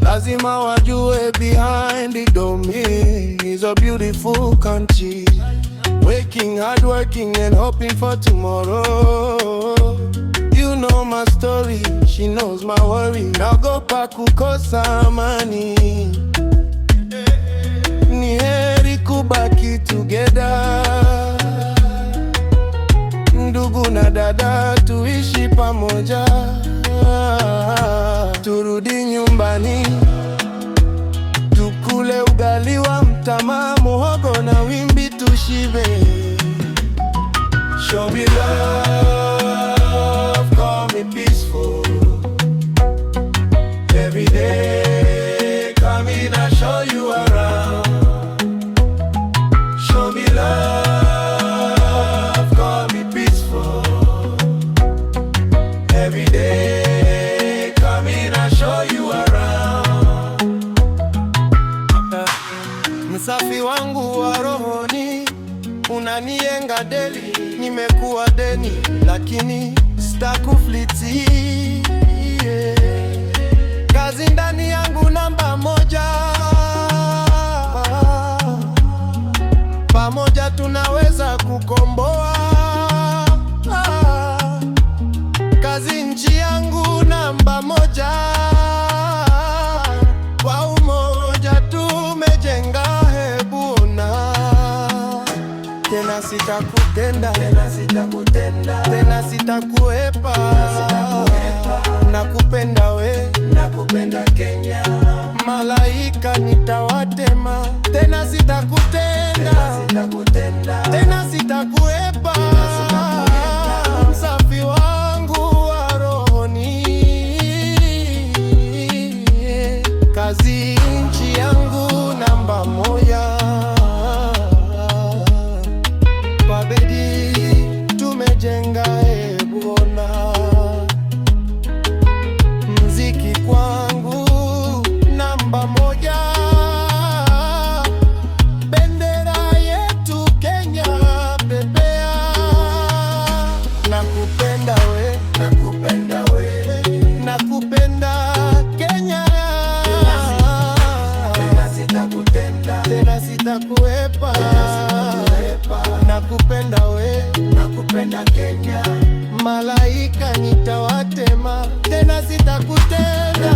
Lazima wajue behind the domain is a beautiful country, waking, hard working and hoping for tomorrow. You know my story, she knows my worry. Naogopa kukosa amani, ni heri kubaki together. Ndugu na dada tuishi pamoja, turudi nyumbani tukule ugali wa mtama, muhogo na wimbi tushibe. Show me love, call me peaceful. Every day come in and show you around. Show me love, call me peaceful. Every day come in and show you around. Msafi wangu wa rohoni, unanienga deli. Nimekuwa deni lakini sitakufliti, yeah. Kazi ndani yangu namba moja, pamoja tunaweza kukomboa. Kazi nchi yangu namba moja, kwa umoja tumejenga. Hebu ona tena, sitakutenda tena, sitakutenda tena, sitakuepa. Nakupenda we, nakupenda Kenya, malaika nitawatema. Tena sitakutenda tena, sitakuepa. Msafi wangu wa rohoni, kazi nchi yangu namba moja. Kwa bidii tumejenga, hebu ona. Mziki kwangu namba moja, bendera yetu Kenya pepea. Nakupenda we, nakupenda we, nakupenda Kenya. Tena sitakutenda tena, sitakuepa. Nakupenda we, nakupenda Kenya, malaika nitawatema. Tena sitakutenda